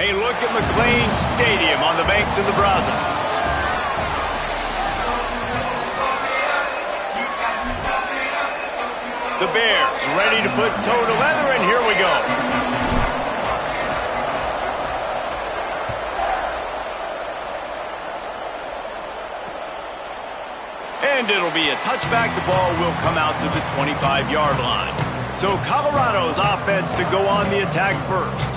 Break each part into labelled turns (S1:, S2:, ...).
S1: A look at McLean Stadium on the banks of the Brazos. The Bears ready to put toe to leather, and here we go. And it'll be a touchback. The ball will come out to the 25-yard line. So Colorado's offense to go on the attack first.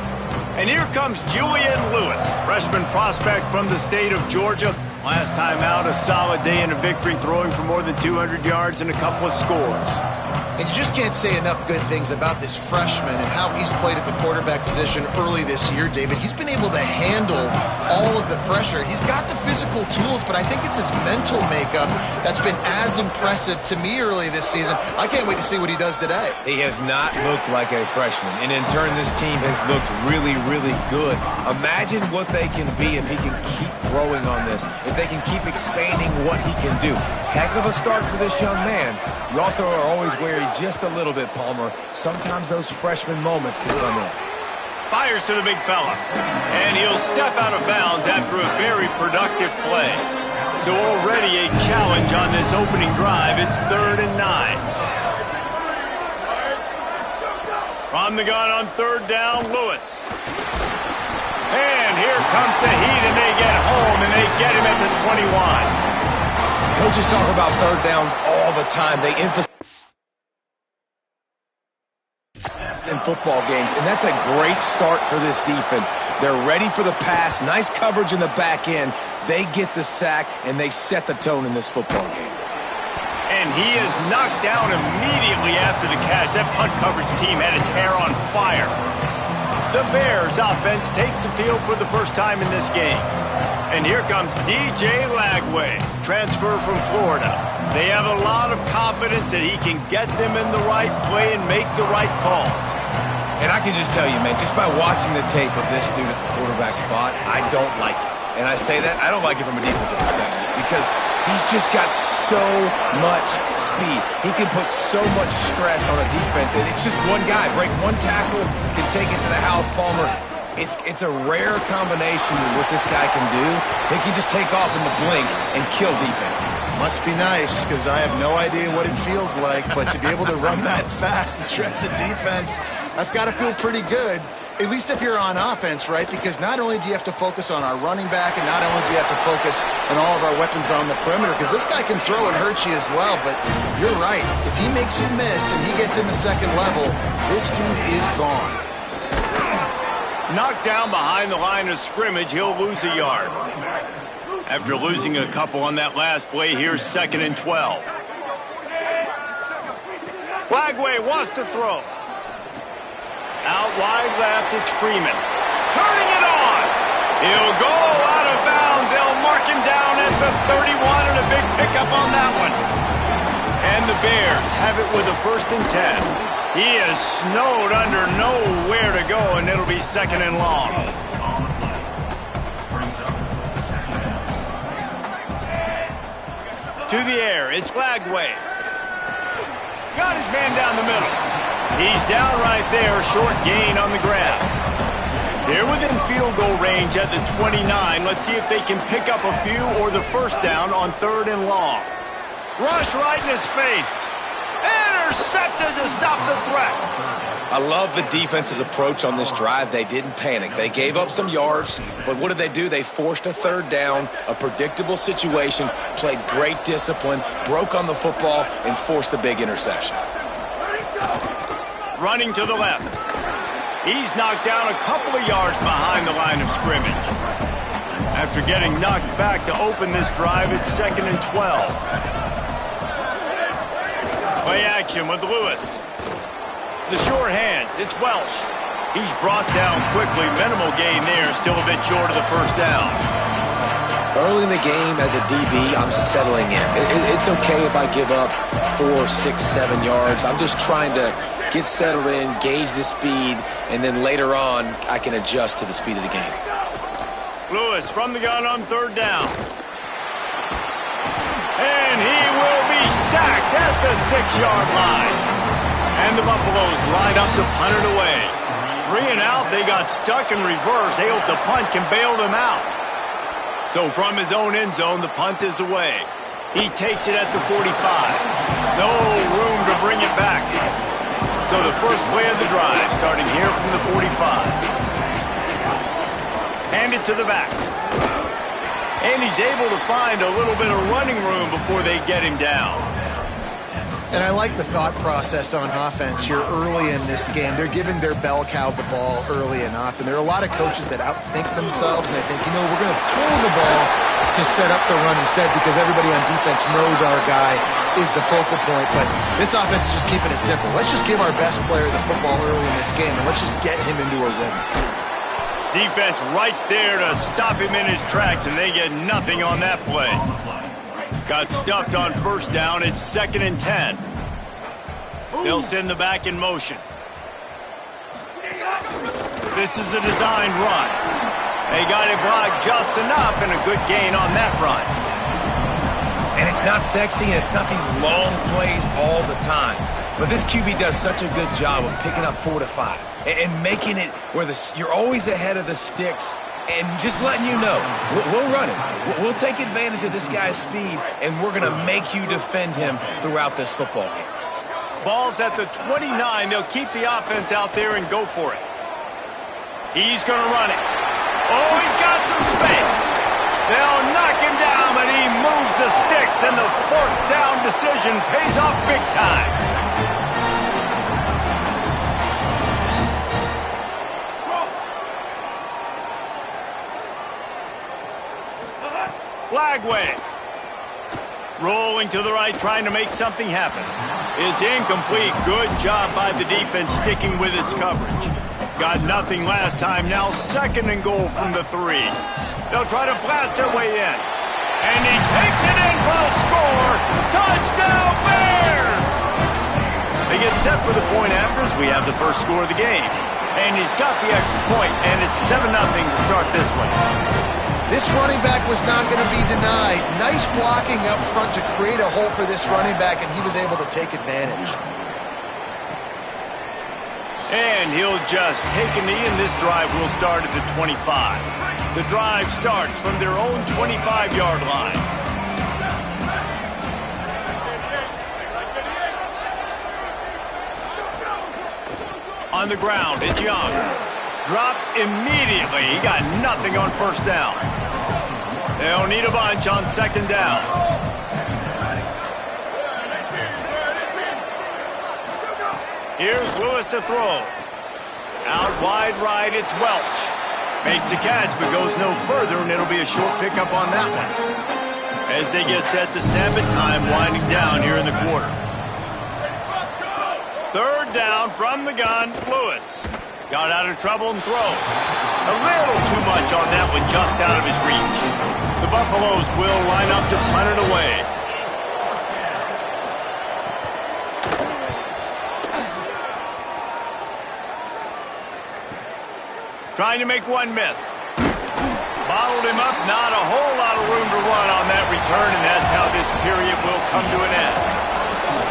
S1: And here comes Julian Lewis, freshman prospect from the state of Georgia. Last time out, a solid day in a victory, throwing for more than 200 yards and a couple of scores.
S2: And you just can't say enough good things about this freshman and how he's played at the quarterback position early this year, David. He's been able to handle all of the pressure. He's got the physical tools, but I think it's his mental makeup that's been as impressive to me early this season. I can't wait to see what he does today.
S3: He has not looked like a freshman, and in turn, this team has looked really, really good. Imagine what they can be if he can keep growing on this, if they can keep expanding what he can do. Heck of a start for this young man. You also are always wary just a little bit, Palmer. Sometimes those freshman moments can come in.
S1: Fires to the big fella. And he'll step out of bounds after a very productive play. So already a challenge on this opening drive. It's 3rd and 9. From the gun on 3rd down, Lewis. And here comes the heat, and they get home, and they get him at the 21.
S3: Coaches talk about 3rd downs all the time. They emphasize in football games, and that's a great start for this defense. They're ready for the pass, nice coverage in the back end. They get the sack, and they set the tone in this football game.
S1: And he is knocked down immediately after the catch. That punt coverage team had its hair on fire. The Bears offense takes the field for the first time in this game. And here comes DJ Lagway, transfer from Florida. They have a lot of confidence that he can get them in the right play and make the right calls.
S3: And I can just tell you, man, just by watching the tape of this dude at the quarterback spot, I don't like it. And I say that, I don't like it from a defensive perspective because he's just got so much speed. He can put so much stress on a defense, and it's just one guy. Break one tackle, can take it to the house, Palmer. It's a rare combination with what this guy can do. He can just take off in the blink and kill defenses.
S2: Must be nice, because I have no idea what it feels like, but to be able to run that fast and stress a defense, that's got to feel pretty good, at least if you're on offense, right? Because not only do you have to focus on our running back, and not only do you have to focus on all of our weapons on the perimeter, because this guy can throw and hurt you as well, but you're right. If he makes you miss and he gets in the second level, this dude is gone.
S1: Knocked down behind the line of scrimmage, he'll lose a yard. After losing a couple on that last play, here's 2nd and 12. Lagway wants to throw. Out wide left, it's Freeman. Turning it on. He'll go out of bounds. They'll mark him down at the 31, and a big pickup on that one. And the Bears have it with a 1st and 10. He is snowed under, nowhere to go, and it'll be 2nd and long. To the air, it's Lagway. Got his man down the middle. He's down right there, short gain on the grab. They're within field goal range at the 29. Let's see if they can pick up a few or the 1st down on 3rd and long. Rush right in his face. Intercepted to stop the threat.
S3: I love the defense's approach on this drive. They didn't panic. They gave up some yards, but what did they do? They forced a 3rd down, a predictable situation, played great discipline, broke on the football, and forced the big interception.
S1: Running to the left. He's knocked down a couple of yards behind the line of scrimmage. After getting knocked back to open this drive, it's 2nd and 12. Play action with Lewis. The short hands, it's Welsh. He's brought down quickly. Minimal gain there, still a bit short of the 1st down.
S3: Early in the game as a DB, I'm settling in. It's okay if I give up 4, 6, 7 yards. I'm just trying to get settled in, gauge the speed, and then later on, I can adjust to the speed of the game.
S1: Lewis from the gun on 3rd down. And he will be sacked at the 6-yard line. And the Buffaloes line up to punt it away. 3 and out, they got stuck in reverse. They hope the punt can bail them out. So from his own end zone, the punt is away. He takes it at the 45. No room to bring it back. So the first play of the drive, starting here from the 45. Hand it to the back. And he's able to find a little bit of running room before they get him down.
S2: And I like the thought process on offense here early in this game. They're giving their bell cow the ball early and often. There are a lot of coaches that outthink themselves, and they think, we're going to throw the ball to set up the run instead because everybody on defense knows our guy is the focal point. But this offense is just keeping it simple. Let's just give our best player the football early in this game, and let's just get him into a rhythm.
S1: Defense right there to stop him in his tracks, and they get nothing on that play. Got stuffed on first down. It's 2nd and 10. They'll send the back in motion. This is a designed run. They got it blocked just enough and a good gain on that run.
S3: And it's not sexy, and it's not these long plays all the time. But this QB does such a good job of picking up 4 to 5 and making it where you're always ahead of the sticks and just letting you know, we'll run it. We'll take advantage of this guy's speed, and we're going to make you defend him throughout this football game.
S1: Ball's at the 29. They'll keep the offense out there and go for it. He's going to run it. Oh, he's got some space. They'll knock him down, but he moves the sticks, and the 4th down decision pays off big time. Flag wave. Rolling to the right, trying to make something happen. It's incomplete. Good job by the defense sticking with its coverage. Got nothing last time. Now 2nd and goal from the 3. They'll try to blast their way in. And he takes it in for a score. Touchdown Bears! They get set for the point after as we have the first score of the game. And he's got the extra point, and it's 7-0 to start this one.
S2: This running back was not going to be denied. Nice blocking up front to create a hole for this running back, and he was able to take advantage.
S1: And he'll just take a knee, and this drive will start at the 25. The drive starts from their own 25-yard line. On the ground, it's Young. Dropped immediately. He got nothing on first down. They'll need a bunch on 2nd down. Here's Lewis to throw. Out wide right, it's Welch. Makes the catch, but goes no further, and it'll be a short pickup on that one. As they get set to snap it, time winding down here in the quarter. 3rd down from the gun, Lewis. Got out of trouble and throws. A little too much on that one, just out of his reach. The Buffaloes will line up to punt it away. Trying to make one miss. Bottled him up, not a whole lot of room to run on that return, and that's how this period will come to an end.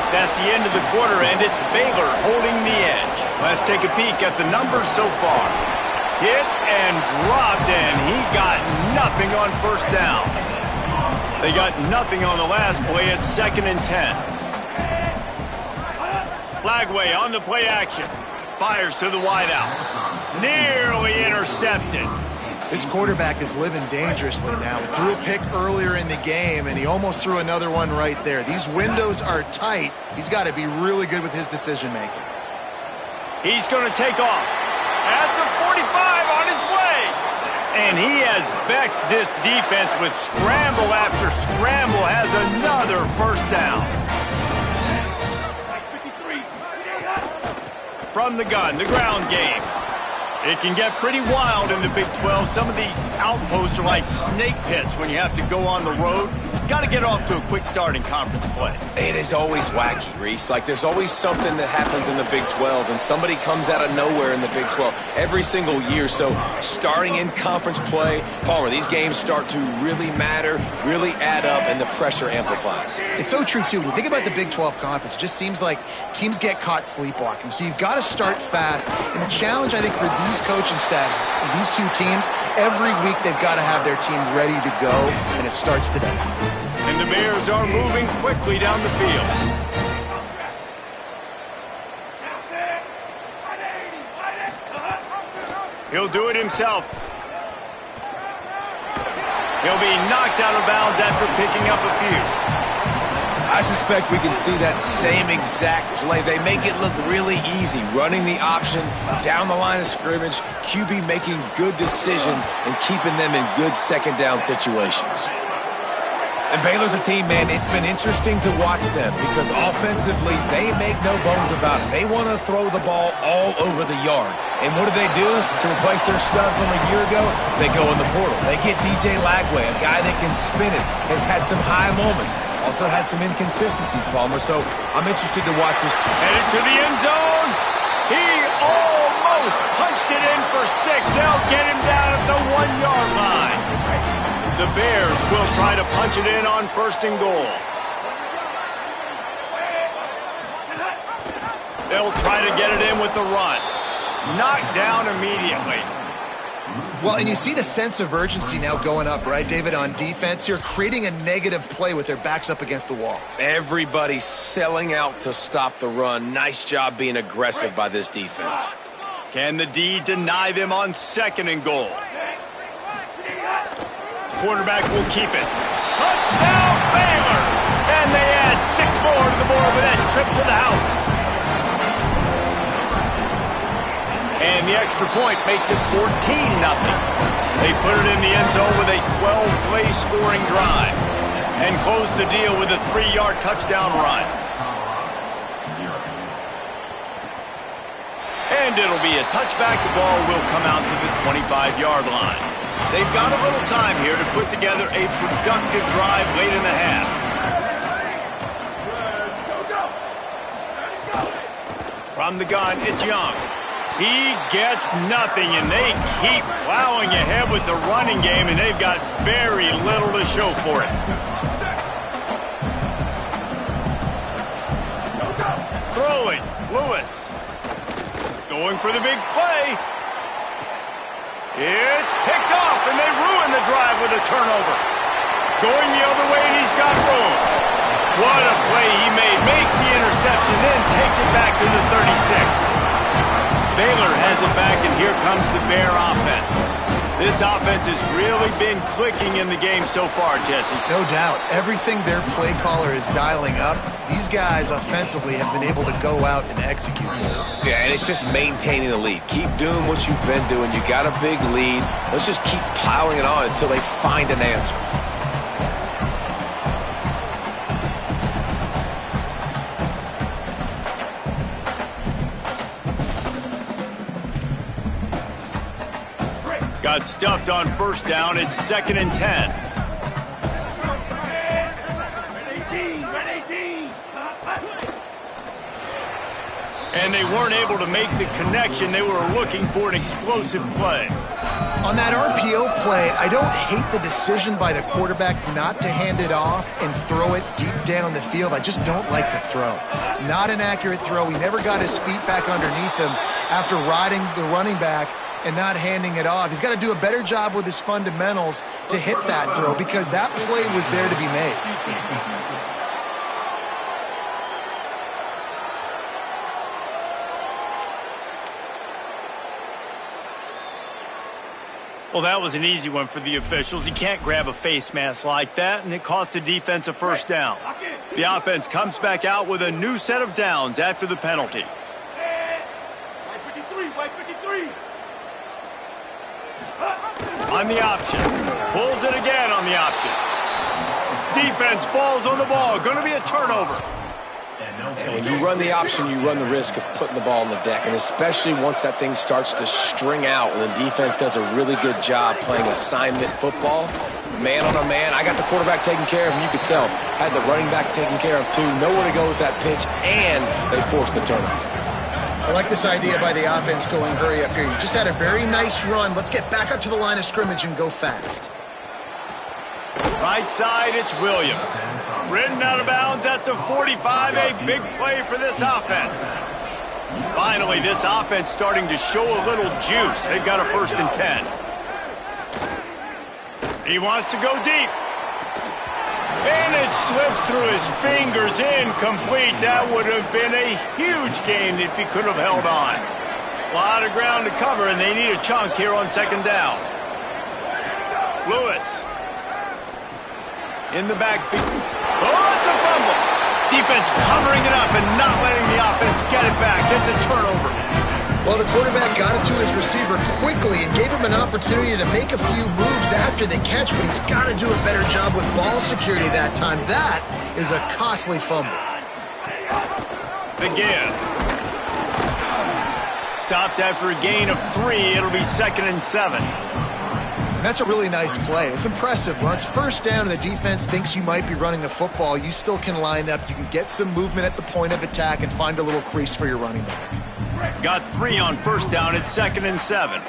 S1: That's the end of the quarter, and it's Baylor holding the edge. Let's take a peek at the numbers so far. Hit and dropped, and he got nothing on first down. They got nothing on the last play. It's 2nd and 10. Flagway on the play action. Fires to the wideout. Nearly intercepted.
S2: This quarterback is living dangerously now. He threw a pick earlier in the game, and he almost threw another one right there. These windows are tight. He's got to be really good with his decision-making.
S1: He's going to take off. At the 45 on his way. And he has vexed this defense with scramble after scramble. Has another first down. From the gun, the ground game. It can get pretty wild in the Big 12. Some of these outposts are like snake pits when you have to go on the road. got to get off to a quick start in conference play.
S3: It is always wacky, Reese. Like, there's always something that happens in the Big 12, and somebody comes out of nowhere in the Big 12 every single year. So starting in conference play, Palmer, these games start to really matter, really add up, and the pressure amplifies.
S2: It's so true, too. When you think about the Big 12 Conference, it just seems like teams get caught sleepwalking. So you've got to start fast. And the challenge, I think, for these coaching staffs, these two teams, every week they've got to have their team ready to go, and it starts today.
S1: And the Bears are moving quickly down the field. He'll do it himself. He'll be knocked out of bounds after picking up a few.
S3: I suspect we can see that same exact play. They make it look really easy, running the option down the line of scrimmage, QB making good decisions and keeping them in good second down situations. And Baylor's a team, man, it's been interesting to watch them because offensively, they make no bones about it. They want to throw the ball all over the yard. And what do? To replace their stud from a year ago, they go in the portal. They get DJ Lagway, a guy that can spin it, has had some high moments, also had some inconsistencies, Palmer. So I'm interested to watch this.
S1: Headed to the end zone. He almost punched it in for 6. They'll get him down at the 1-yard line. The Bears will try to punch it in on 1st and goal. They'll try to get it in with the run. Knocked down immediately.
S2: Well, and you see the sense of urgency now going up, right, David, on defense here, creating a negative play with their backs up against the wall.
S3: Everybody's selling out to stop the run. Nice job being aggressive by this defense.
S1: Can the D deny them on 2nd and goal? Quarterback will keep it. Touchdown, Baylor! And they add 6 more to the board with that trip to the house. And the extra point makes it 14-0. They put it in the end zone with a 12-play scoring drive and close the deal with a 3-yard touchdown run. And it'll be a touchback. The ball will come out to the 25-yard line. They've got a little time here to put together a productive drive late in the half. From the gun, it's Young. He gets nothing, and they keep plowing ahead with the running game, and they've got very little to show for it. Throwing, Lewis. Going for the big play. It's picked off, and they ruin the drive with a turnover. Going the other way, and he's got room. What a play he made. Makes the interception, then takes it back to the 36. Baylor has it back, and here comes the Bear offense. This offense has really been clicking in the game so far, Jesse.
S2: No doubt. Everything their play caller is dialing up, these guys offensively have been able to go out and execute.
S3: Yeah, and it's just maintaining the lead. Keep doing what you've been doing. You got a big lead. Let's just keep piling it on until they find an answer.
S1: Got stuffed on 1st down. It's 2nd and 10. And they weren't able to make the connection. They were looking for an explosive play.
S2: On that RPO play, I don't hate the decision by the quarterback not to hand it off and throw it deep down the field. I just don't like the throw. Not an accurate throw. He never got his feet back underneath him after riding the running back and not handing it off. He's got to do a better job with his fundamentals to hit that throw because that play was there to be made.
S1: Well, that was an easy one for the officials. You can't grab a face mask like that, and it costs the defense a 1st down. The offense comes back out with a new set of downs after the penalty. On the option. Pulls it again on the option. Defense falls on the ball. Going to be a turnover.
S3: And when you run the option, you run the risk of putting the ball on the deck, and especially once that thing starts to string out and the defense does a really good job playing assignment football, man on a man. I got the quarterback taken care of, and you could tell, had the running back taken care of too, nowhere to go with that pitch, and they forced the turnover.
S2: I like this idea by the offense going hurry up here. You just had a very nice run. Let's get back up to the line of scrimmage and go fast.
S1: Right side, it's Williams. Ridden out of bounds at the 45, a big play for this offense. Finally, this offense starting to show a little juice. They've got a 1st and 10. He wants to go deep. And it slips through his fingers, incomplete. That would have been a huge gain if he could have held on. A lot of ground to cover, and they need a chunk here on 2nd down. Lewis. In the backfield. Oh, it's a fumble. Defense covering it up and not letting the offense get it back. It's a turnover.
S2: Well, the quarterback got it to his receiver quickly and gave him an opportunity to make a few moves after the catch, but he's got to do a better job with ball security that time. That is a costly fumble.
S1: Again. Stopped after a gain of 3. It'll be 2nd and 7.
S2: And that's a really nice play. It's impressive. When it's 1st down and the defense thinks you might be running the football, you still can line up. You can get some movement at the point of attack and find a little crease for your running back.
S1: Got 3 on 1st down. It's 2nd and 7.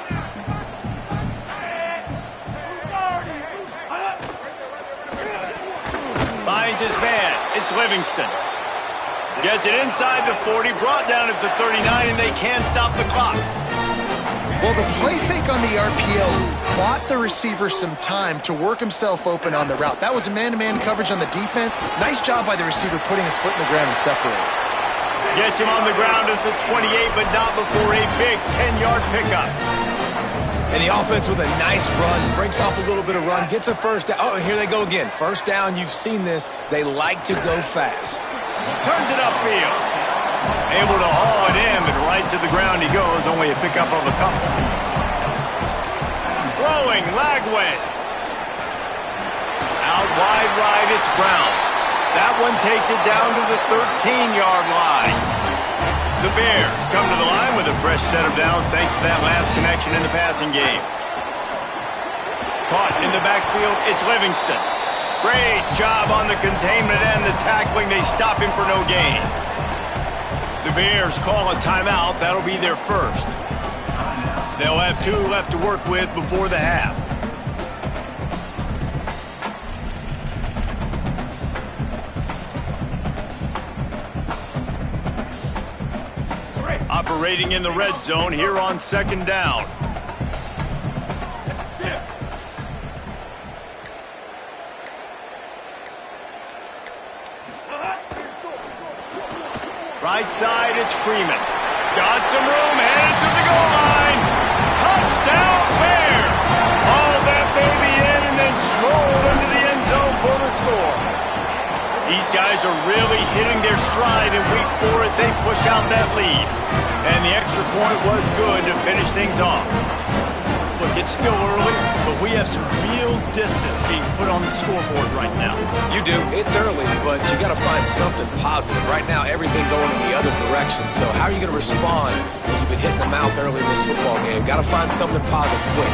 S1: Finds his man. It's Livingston. Gets it inside the 40, brought down at the 39, and they can't stop the clock.
S2: Well, the play fake on the RPO bought the receiver some time to work himself open on the route. That was a man-to-man coverage on the defense. Nice job by the receiver putting his foot in the ground and separating.
S1: Gets him on the ground at the 28, but not before a big 10-yard pickup.
S3: And the offense with a nice run, breaks off a little bit of run, gets a 1st down. Oh, and here they go again. 1st down, you've seen this. They like to go fast.
S1: Turns it upfield. Able to haul it in, but right to the ground he goes. Only a pickup of a couple. Throwing, Lagway. Out wide right, it's Brown. That one takes it down to the 13-yard line. The Bears come to the line with a fresh set of downs thanks to that last connection in the passing game. Caught in the backfield, it's Livingston. Great job on the containment and the tackling. They stop him for no gain. The Bears call a timeout. That'll be their 1st. They'll have 2 left to work with before the half. Operating in the red zone here on 2nd down. Right side, it's Freeman. Got some room, headed to the goal line. Touchdown, Bears! Hauled that baby in and then strolled into the end zone for the score. These guys are really hitting their stride in week 4 as they push out that lead. And the extra point was good to finish things off. Look, it's still early, but we have some real distance being put on the scoreboard right now.
S3: You do. It's early, but you got to find something positive. Right now, everything going in the other direction. So how are you going to respond when you've been hitting the mouth early in this football game? Got to find something positive quick.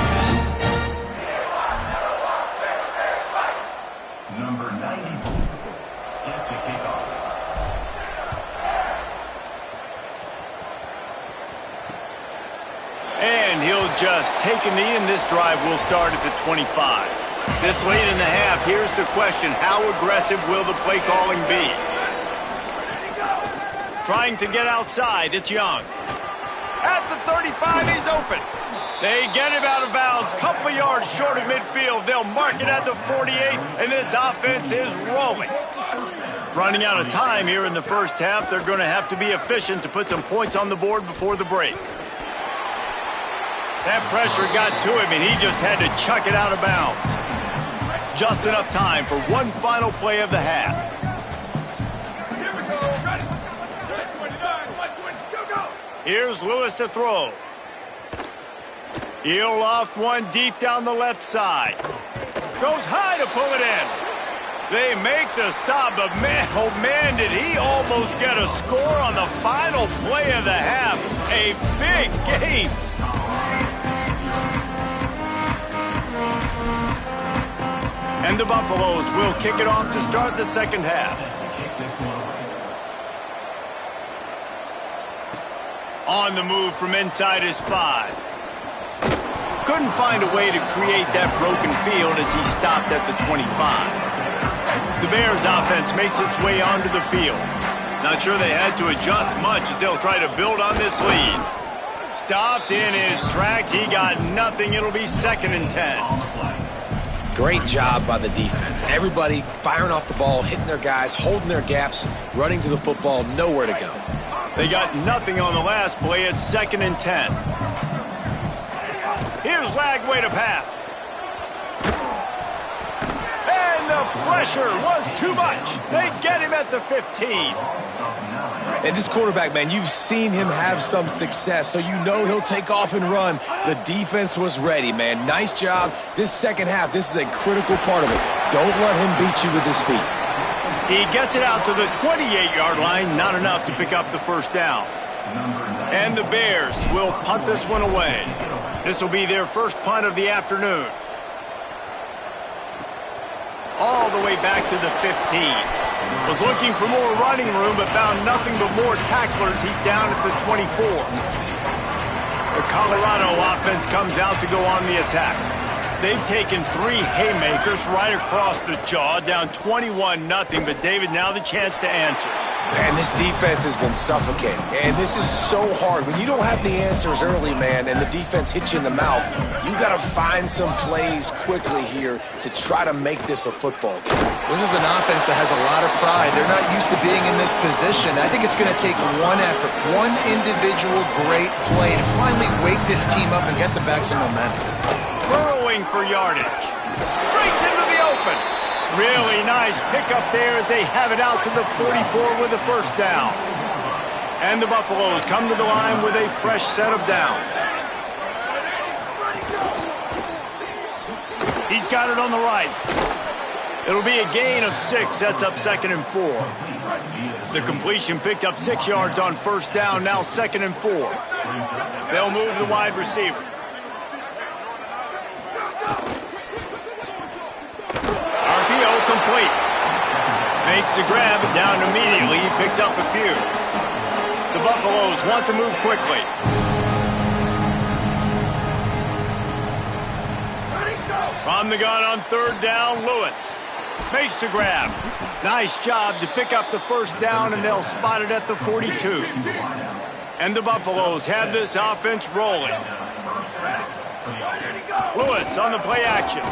S4: Number 90, set to kick off.
S1: And he'll just take a knee, and this drive will start at the 25. This late in the half, here's the question. How aggressive will the play calling be? Trying to get outside, it's Young. At the 35, he's open. They get him out of bounds, couple of yards short of midfield. They'll mark it at the 48, and this offense is rolling. Running out of time here in the 1st half. They're going to have to be efficient to put some points on the board before the break. That pressure got to him, and he just had to chuck it out of bounds. Just enough time for one final play of the half.
S4: Here we go, ready. 129, 122, go.
S1: Here's Lewis to throw. He'll loft one deep down the left side. Goes high to pull it in. They make the stop, but man, oh man, did he almost get a score on the final play of the half. A big game. And the Buffaloes will kick it off to start the second half. On the move from inside his 5. Couldn't find a way to create that broken field as he stopped at the 25. The Bears offense makes its way onto the field. Not sure they had to adjust much as they'll try to build on this lead. Stopped in his tracks. He got nothing. It'll be 2nd and 10.
S3: Great job by the defense. Everybody firing off the ball, hitting their guys, holding their gaps, running to the football, nowhere to go.
S1: They got nothing on the last play. It's 2nd and 10. Here's Lagway to pass. And the pressure was too much. They get him at the 15.
S3: And this quarterback, man, you've seen him have some success, so you know he'll take off and run. The defense was ready, man. Nice job. This second half, this is a critical part of it. Don't let him beat you with his feet.
S1: He gets it out to the 28-yard line. Not enough to pick up the first down. And the Bears will punt this one away. This will be their first punt of the afternoon. All the way back to the 15. Was looking for more running room, but found nothing but more tacklers. He's down at the 24. The Colorado offense comes out to go on the attack. They've taken 3 haymakers right across the jaw, down 21-0. But, David, now the chance to answer.
S3: Man, this defense has been suffocating, and this is so hard. When you don't have the answers early, man, and the defense hits you in the mouth, you got to find some plays quickly here to try to make this a football game.
S2: This is an offense that has a lot of pride. They're not used to being in this position. I think it's going to take one effort, one individual great play to finally wake this team up and get them back some momentum.
S1: Burrowing for yardage. Breaks into the open. Really nice pickup there as they have it out to the 44 with the first down. And the Buffaloes come to the line with a fresh set of downs. He's got it on the right. It'll be a gain of 6. That's up 2nd and 4. The completion picked up 6 yards on first down. Now 2nd and 4. They'll move the wide receiver. Complete. Makes the grab, down immediately. He picks up a few. The Buffaloes want to move quickly. From the gun on 3rd down, Lewis makes the grab. Nice job to pick up the first down, and they'll spot it at the 42. And the Buffaloes have this offense rolling. Lewis on the play action.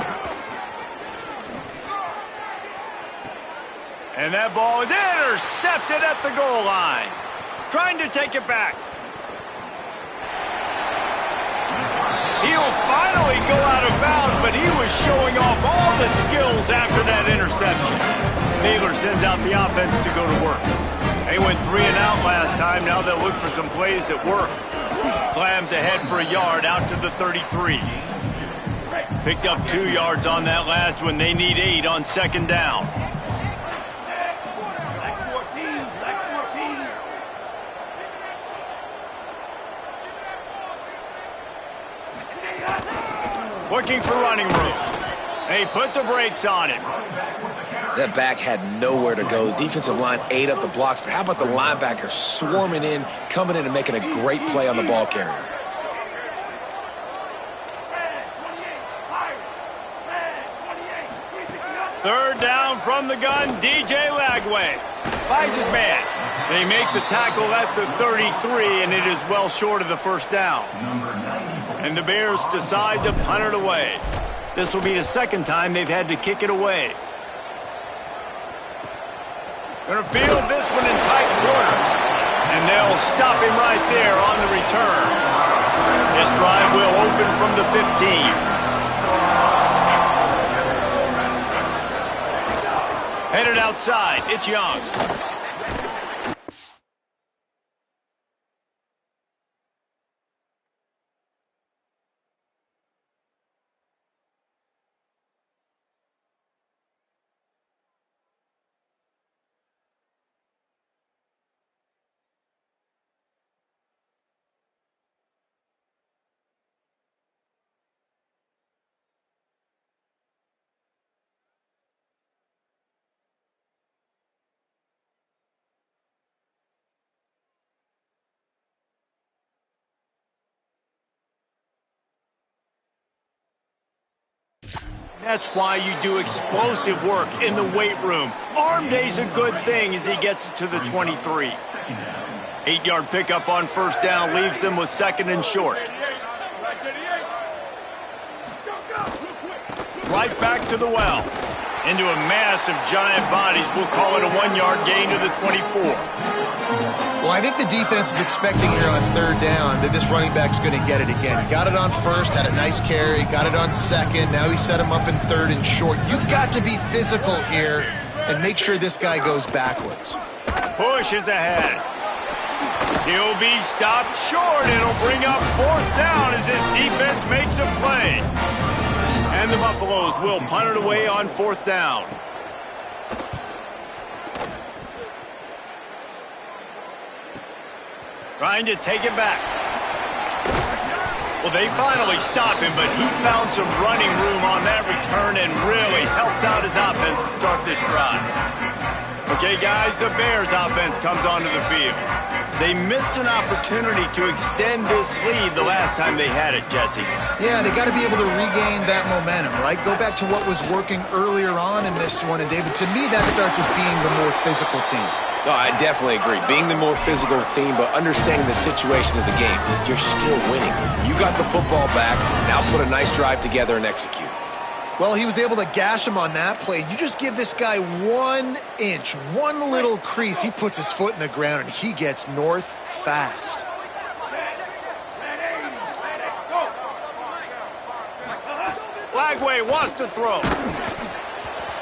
S1: And that ball is intercepted at the goal line. Trying to take it back. He'll finally go out of bounds, but he was showing off all the skills after that interception. Baylor sends out the offense to go to work. They went 3 and out last time. Now they'll look for some plays that work. Slams ahead for a yard out to the 33. Picked up 2 yards on that last one. They need 8 on 2nd down. Looking for running room. They put the brakes on him.
S3: That back had nowhere to go. The defensive line ate up the blocks, but how about the linebacker swarming in, coming in and making a great play on the ball carrier?
S1: Third down from the gun, DJ Lagway. Finds his man. They make the tackle at the 33, and it is well short of the first down. And the Bears decide to punt it away. This will be the 2nd time they've had to kick it away. Going to field this one in tight quarters. And they'll stop him right there on the return. This drive will open from the 15. Headed outside, it's Young. That's why you do explosive work in the weight room. Arm day's a good thing as he gets it to the 23. 8-yard pickup on first down leaves them with 2nd and short. Right back to the well. Into a mass of giant bodies. We'll call it a 1-yard gain to the 24.
S2: Well, I think the defense is expecting here on 3rd down that this running back's going to get it again. He got it on 1st, had a nice carry, got it on 2nd. Now he set him up in 3rd and short. You've got to be physical here and make sure this guy goes backwards.
S1: Push is ahead. He'll be stopped short. It'll bring up 4th down as this defense makes a play. And the Buffaloes will punt it away on 4th down. Trying to take it back. Well, they finally stop him, but he found some running room on that return and really helps out his offense to start this drive. Okay, guys, the Bears' offense comes onto the field. They missed an opportunity to extend this lead the last time they had it, Jesse.
S2: Yeah, they got to be able to regain that momentum, right? Go back to what was working earlier on in this one. And, David, to me, that starts with being the more physical team.
S3: No, I definitely agree. Being the more physical team, but understanding the situation of the game. You're still winning. You got the football back. Now put a nice drive together and execute.
S2: Well, he was able to gash him on that play. You just give this guy 1 inch, one little crease. He puts his foot in the ground, and he gets north fast.
S1: Lagway wants to throw.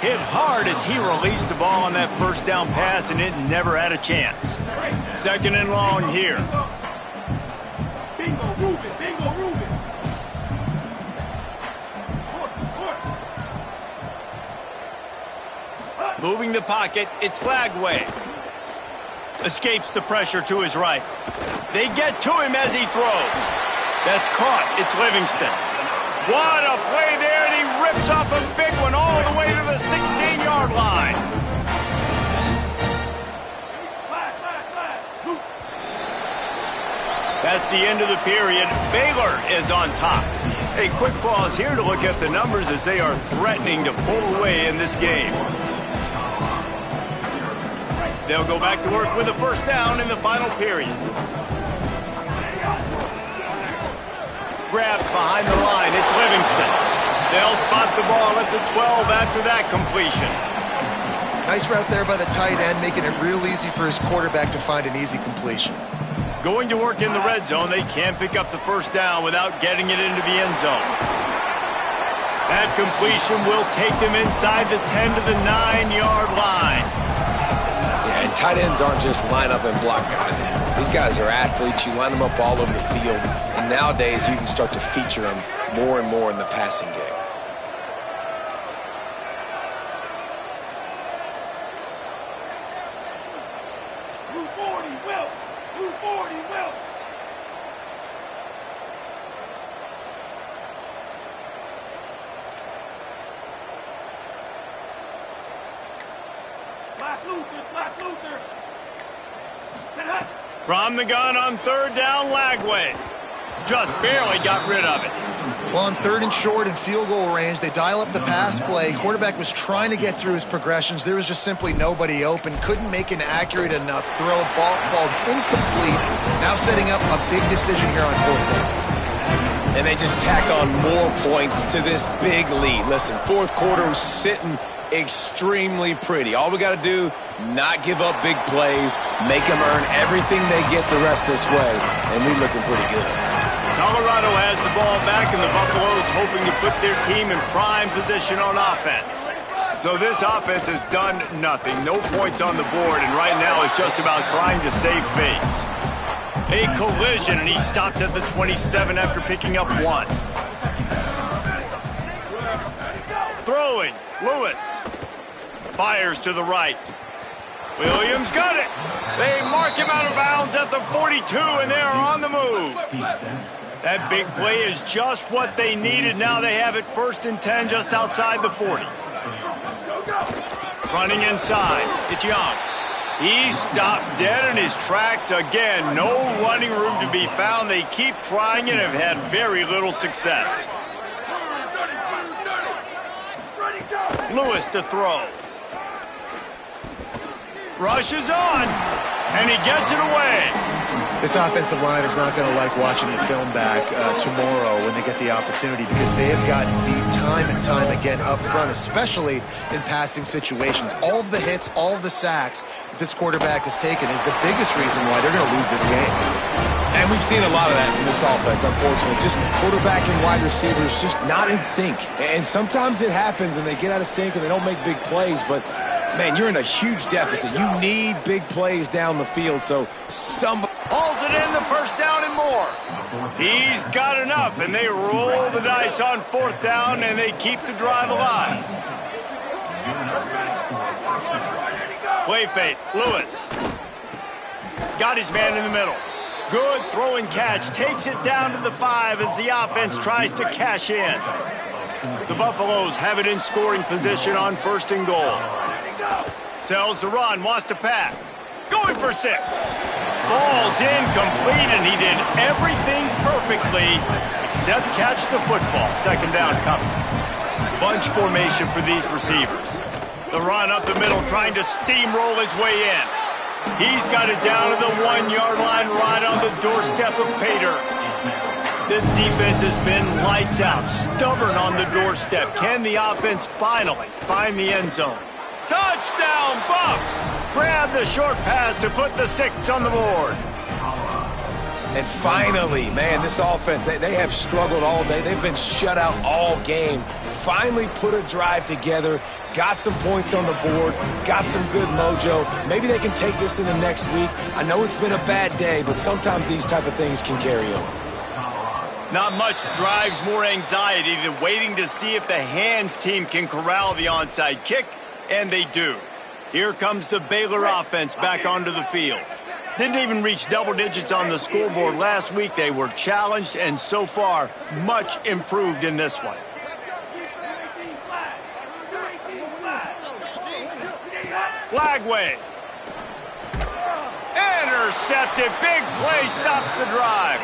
S1: Hit hard as he released the ball on that first down pass, and it never had a chance. 2nd and long here.
S4: Bingo, Ruben. Bingo, Ruben.
S1: Moving the pocket, it's Lagway. Escapes the pressure to his right. They get to him as he throws. That's caught. It's Livingston. What a play there, and he rips off a big one all the way to the 16-yard line. That's the end of the period. Baylor is on top. A quick pause here to look at the numbers as they are threatening to pull away in this game. They'll go back to work with a first down in the final period. Grabbed behind the line, it's Livingston. They'll spot the ball at the 12 after that completion.
S2: Nice route there by the tight end, making it real easy for his quarterback to find an easy completion.
S1: Going to work in the red zone, they can't pick up the first down without getting it into the end zone. That completion will take them inside the 10 to the 9-yard line.
S3: Yeah, and tight ends aren't just line up and block guys. These guys are athletes. You line them up all over the field. And nowadays, you can start to feature them more and more in the passing game.
S1: From the gun on 3rd down, Lagway. Just barely got rid of it.
S2: Well, on 3rd and short and field goal range, they dial up the pass play. Quarterback was trying to get through his progressions. There was just simply nobody open. Couldn't make an accurate enough throw. Ball falls incomplete. Now setting up a big decision here on 4th down.
S3: And they just tack on more points to this big lead. Listen, 4th quarter was sitting extremely pretty. All we got to do, not give up big plays, make them earn everything they get the rest this way, and we're looking pretty good.
S1: Colorado has the ball back, and the Buffaloes hoping to put their team in prime position on offense. So this offense has done nothing. No points on the board, and right now it's just about trying to save face. A collision, and he stopped at the 27 after picking up 1. Throwing, Lewis. Fires to the right. Williams got it. They mark him out of bounds at the 42, and they are on the move. That big play is just what they needed. Now they have it 1st and 10 just outside the 40. Running inside, it's Young. He stopped dead in his tracks again. No running room to be found. They keep trying and have had very little success. Lewis to throw. Rushes on, and he gets it away.
S2: This offensive line is not going to like watching the film back tomorrow when they get the opportunity, because they have gotten beat time and time again up front, especially in passing situations. All of the hits, all of the sacks that this quarterback has taken is the biggest reason why they're going to lose this game.
S3: And we've seen a lot of that from this offense, unfortunately. Just quarterback and wide receivers just not in sync. And sometimes it happens and they get out of sync and they don't make big plays, but man, you're in a huge deficit. You need big plays down the field, so somebody
S1: hauls it in, the first down and more. He's got enough, and they roll the dice on fourth down, and they keep the drive alive. Play fake, Lewis. Got his man in the middle. Good throw and catch, takes it down to the 5 as the offense tries to cash in. The Buffaloes have it in scoring position on first and goal. Tells the run, wants to pass. Going for 6. Falls incomplete, and he did everything perfectly except catch the football. Second down coming. Bunch formation for these receivers. The run up the middle, trying to steamroll his way in. He's got it down to the 1-yard line, right on the doorstep of Pater. This defense has been lights out, stubborn on the doorstep. Can the offense finally find the end zone? Touchdown, Buffs! Grab the short pass to put the 6 on the board.
S3: And finally, man, this offense, they have struggled all day. They've been shut out all game. Finally put a drive together, got some points on the board, got some good mojo. Maybe they can take this into next week. I know it's been a bad day, but sometimes these type of things can carry over.
S1: Not much drives more anxiety than waiting to see if the hands team can corral the onside kick, and they do. Here comes the Baylor offense back onto the field. Didn't even reach double digits on the scoreboard last week. They were challenged, and so far, much improved in this one. Lagway. Intercepted. Big play stops the drive.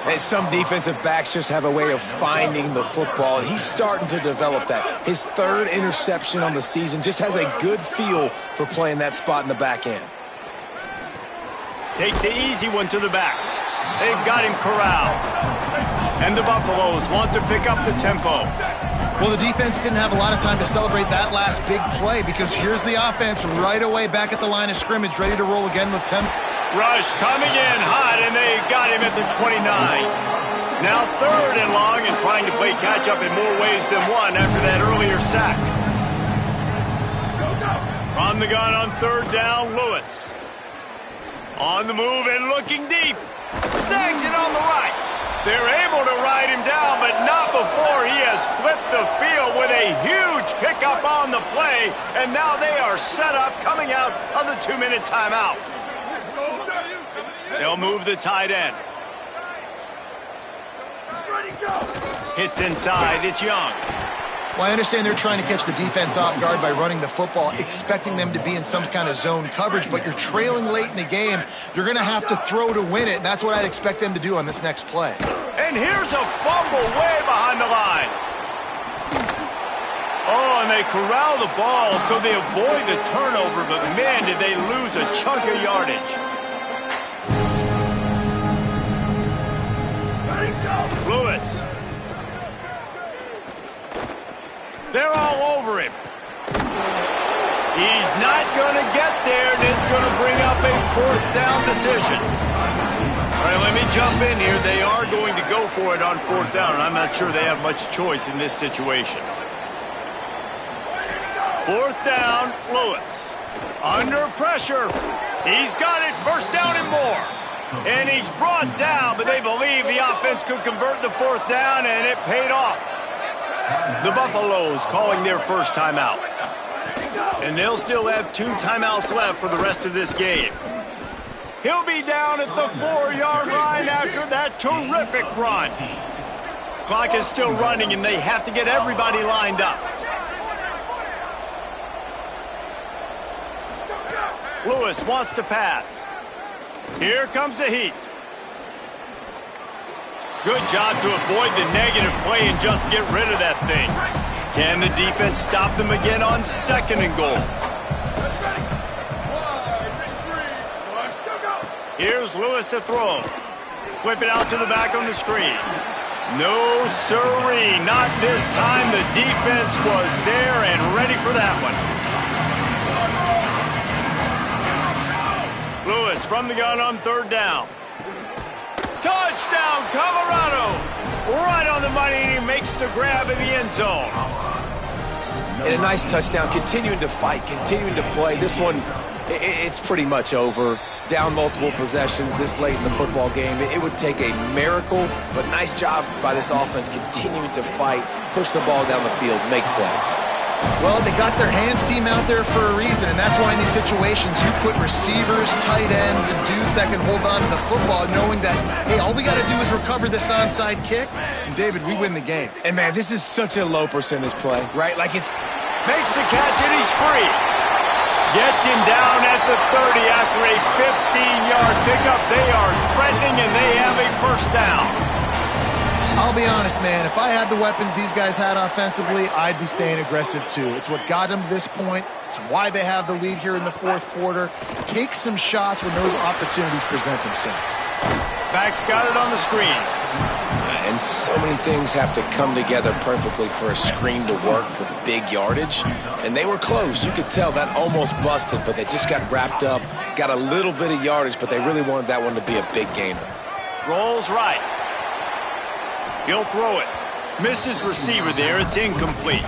S3: And some defensive backs just have a way of finding the football, and he's starting to develop that. His 3rd interception on the season, just has a good feel for playing that spot in the back end.
S1: Takes the easy one to the back. They've got him corralled. And the Buffaloes want to pick up the tempo.
S2: Well, the defense didn't have a lot of time to celebrate that last big play, because here's the offense right away back at the line of scrimmage, ready to roll again with tempo.
S1: Rush coming in hot, and they got him at the 29. Now 3rd and long, and trying to play catch-up in more ways than one after that earlier sack. From the gun on 3rd down, Lewis. On the move and looking deep. Snags it on the right. They're able to ride him down, but not before he has flipped the field with a huge pickup on the play, and now they are set up coming out of the 2-minute timeout. They'll move the tight end. Hits inside, it's Young.
S2: Well, I understand they're trying to catch the defense off guard by running the football, expecting them to be in some kind of zone coverage, but you're trailing late in the game. You're going to have to throw to win it, and that's what I'd expect them to do on this next play.
S1: And here's a fumble way behind the line. Oh, and they corral the ball so they avoid the turnover, but man, did they lose a chunk of yardage. Lewis. They're all over him. He's not going to get there, and it's going to bring up a 4th down decision. All right, let me jump in here. They are going to go for it on 4th down, and I'm not sure they have much choice in this situation. 4th down, Lewis. Under pressure. He's got it. 1st down and more. And he's brought down, but they believe the offense could convert the 4th down, and it paid off. The Buffaloes calling their first timeout. And they'll still have 2 timeouts left for the rest of this game. He'll be down at the 4-yard line after that terrific run. Clock is still running, and they have to get everybody lined up. Lewis wants to pass. Here comes the heat. Good job to avoid the negative play and just get rid of that thing. Can the defense stop them again on 2nd and goal? Here's Lewis to throw. Flip it out to the back on the screen. No siree, not this time. The defense was there and ready for that one. Lewis from the gun on 3rd down. Touchdown, Colorado! Right on the money, and he makes the grab in the end zone.
S3: And a nice touchdown, continuing to fight, continuing to play. This one, it's pretty much over. Down multiple possessions this late in the football game. It would take a miracle, but nice job by this offense continuing to fight, push the ball down the field, make plays.
S2: Well, they got their hands team out there for a reason, and that's why in these situations you put receivers, tight ends, and dudes that can hold on to the football, knowing that, hey, all we got to do is recover this onside kick, and David, we win the game.
S3: And man, this is such a low percentage play, right? Like it's...
S1: Makes the catch, and he's free. Gets him down at the 30 after a 15-yard pickup. They are threatening, and they have a 1st down.
S2: I'll be honest, man. If I had the weapons these guys had offensively, I'd be staying aggressive too. It's what got them to this point. It's why they have the lead here in the 4th quarter. Take some shots when those opportunities present themselves.
S1: Back's got it on the screen.
S3: And so many things have to come together perfectly for a screen to work for big yardage. And they were close. You could tell that almost busted, but they just got wrapped up, got a little bit of yardage, but they really wanted that one to be a big gainer.
S1: Rolls right. He'll throw it. Missed his receiver there. It's incomplete.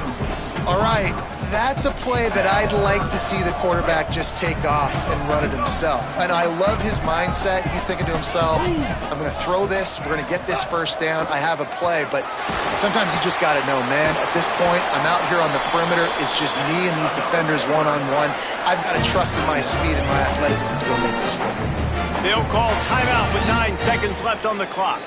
S2: All right, that's a play that I'd like to see the quarterback just take off and run it himself. And I love his mindset. He's thinking to himself, I'm going to throw this. We're going to get this 1st down. I have a play. But sometimes you just got to know, man, at this point, I'm out here on the perimeter. It's just me and these defenders one-on-one. I've got to trust in my speed and my athleticism to go make this work.
S1: They'll call timeout with 9 seconds left on the clock.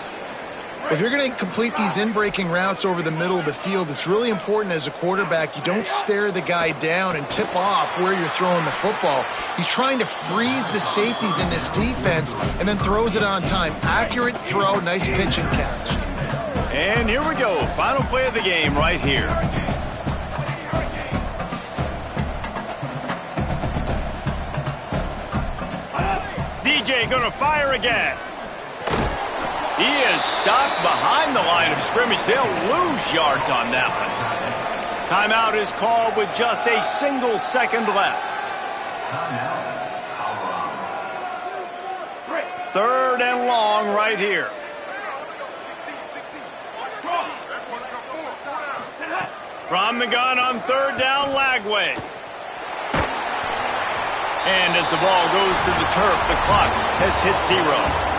S2: If you're going to complete these in-breaking routes over the middle of the field, it's really important as a quarterback you don't stare the guy down and tip off where you're throwing the football. He's trying to freeze the safeties in this defense and then throws it on time. Accurate throw, nice pitch and catch.
S1: And here we go. Final play of the game right here. DJ gonna fire again. He is stopped behind the line of scrimmage. They'll lose yards on that one. Timeout is called with just a single second left. 3rd and long right here. From the gun on 3rd down, Lagway. And as the ball goes to the turf, the clock has hit 0.